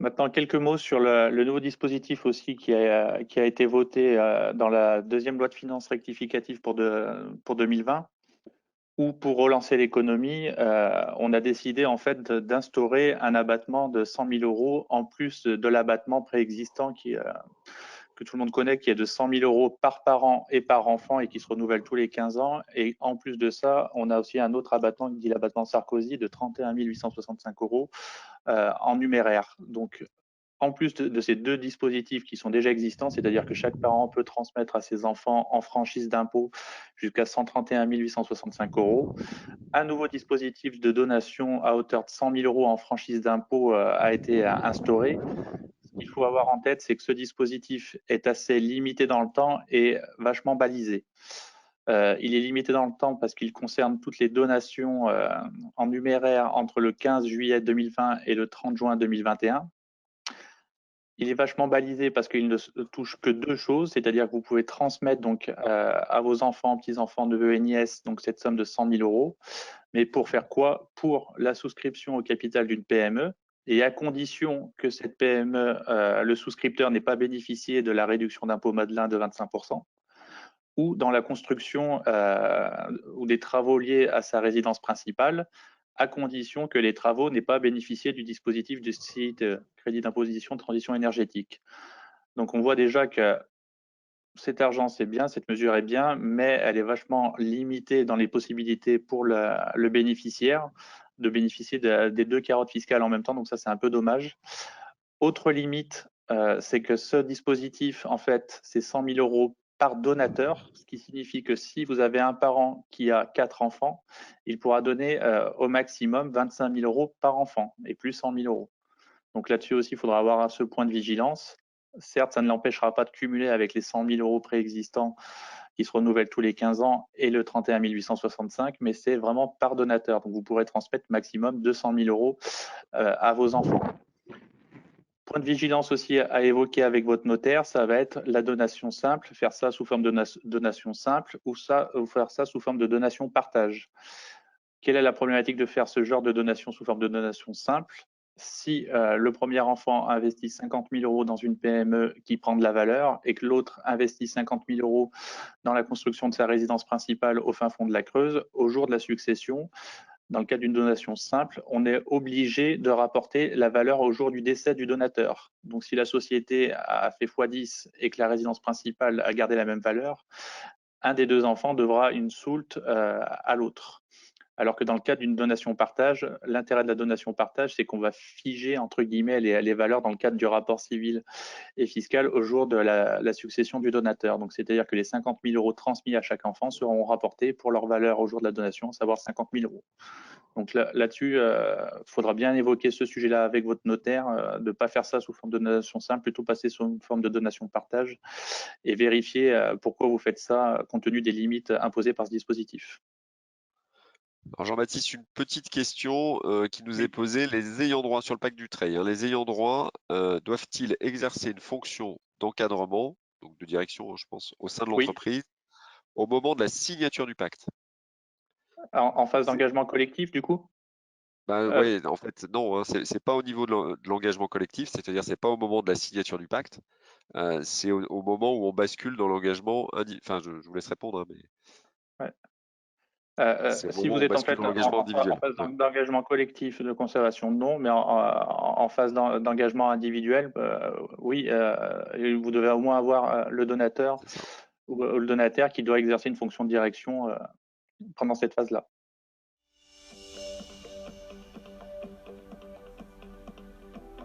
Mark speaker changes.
Speaker 1: Maintenant, quelques mots sur le nouveau dispositif aussi qui a été voté dans la deuxième loi de finances rectificative pour 2020, où pour relancer l'économie, on a décidé en fait d'instaurer un abattement de 100 000 euros en plus de l'abattement préexistant que tout le monde connaît, qui est de 100 000 euros par parent et par enfant et qui se renouvelle tous les 15 ans. Et en plus de ça, on a aussi un autre abattement qui dit l'abattement Sarkozy de 31 865 euros en numéraire. Donc, en plus de ces deux dispositifs qui sont déjà existants, c'est-à-dire que chaque parent peut transmettre à ses enfants en franchise d'impôt jusqu'à 131 865 euros. Un nouveau dispositif de donation à hauteur de 100 000 euros en franchise d'impôt a été instauré. Ce qu'il faut avoir en tête, c'est que ce dispositif est assez limité dans le temps et vachement balisé. Il est limité dans le temps parce qu'il concerne toutes les donations en numéraire entre le 15 juillet 2020 et le 30 juin 2021. Il est vachement balisé parce qu'il ne touche que deux choses, c'est-à-dire que vous pouvez transmettre donc à vos enfants, petits-enfants, neveux et nièces donc cette somme de 100 000 euros. Mais pour faire quoi? Pour la souscription au capital d'une PME et à condition que cette PME, le souscripteur n'ait pas bénéficié de la réduction d'impôt Madelin de 25%, ou dans la construction ou des travaux liés à sa résidence principale, à condition que les travaux n'aient pas bénéficié du dispositif du site crédit d'imposition de transition énergétique. Donc on voit déjà que cet argent, c'est bien, cette mesure est bien, mais elle est vachement limitée dans les possibilités pour le bénéficiaire de bénéficier des deux carottes fiscales en même temps. Donc ça, c'est un peu dommage. Autre limite, c'est que ce dispositif, en fait, c'est 100 000 euros par donateur, ce qui signifie que si vous avez un parent qui a 4 enfants, il pourra donner au maximum 25 000 euros par enfant et plus 100 000 euros. Donc là-dessus aussi, il faudra avoir ce point de vigilance. Certes, ça ne l'empêchera pas de cumuler avec les 100 000 euros préexistants qui se renouvellent tous les 15 ans et le 31 865, mais c'est vraiment par donateur. Donc vous pourrez transmettre maximum 200 000 euros à vos enfants. Point de vigilance aussi à évoquer avec votre notaire, ça va être la donation simple, faire ça sous forme de donation simple ou faire ça sous forme de donation partage. Quelle est la problématique de faire ce genre de donation sous forme de donation simple? Si le premier enfant investit 50 000 euros dans une PME qui prend de la valeur et que l'autre investit 50 000 euros dans la construction de sa résidence principale au fin fond de la Creuse, au jour de la succession, dans le cas d'une donation simple, on est obligé de rapporter la valeur au jour du décès du donateur. Donc si la société a fait x10 et que la résidence principale a gardé la même valeur, un des deux enfants devra une soulte à l'autre. Alors que dans le cas d'une donation partage, l'intérêt de la donation partage, c'est qu'on va figer, entre guillemets, les valeurs dans le cadre du rapport civil et fiscal au jour de la succession du donateur. Donc, c'est-à-dire que les 50 000 euros transmis à chaque enfant seront rapportés pour leur valeur au jour de la donation, à savoir 50 000 euros. Donc là-dessus, il faudra bien évoquer ce sujet-là avec votre notaire, de ne pas faire ça sous forme de donation simple, plutôt passer sous une forme de donation partage et vérifier pourquoi vous faites ça compte tenu des limites imposées par ce dispositif.
Speaker 2: Alors Jean-Baptiste, une petite question qui nous est
Speaker 1: Oui.
Speaker 2: posée. Les ayants droit sur le pacte du Trade, les ayants droit doivent-ils exercer une fonction d'encadrement, donc de direction, je pense, au sein de
Speaker 1: Oui,
Speaker 2: l'entreprise au moment de la signature du pacte?
Speaker 1: en phase
Speaker 2: C'est-
Speaker 1: d'engagement collectif, du coup.
Speaker 2: Bah
Speaker 1: Euh,
Speaker 2: ouais, en fait, non, hein, c'est pas au niveau de l'engagement collectif, c'est-à-dire c'est pas au moment de la signature du pacte, c'est au moment où on bascule dans l'engagement Enfin, je vous laisse répondre, hein, mais
Speaker 1: ouais.
Speaker 2: c'est au
Speaker 1: Si
Speaker 2: moment
Speaker 1: vous
Speaker 2: où on
Speaker 1: êtes en
Speaker 2: bascule
Speaker 1: fait
Speaker 2: dans l'engagement
Speaker 1: en
Speaker 2: individuel.
Speaker 1: phase
Speaker 2: Ouais,
Speaker 1: d'engagement collectif de conservation, non, mais en phase d'engagement individuel, oui, vous devez au moins avoir le donateur
Speaker 2: c'est ça.
Speaker 1: ou le donataire qui doit exercer une fonction de direction pendant cette phase-là.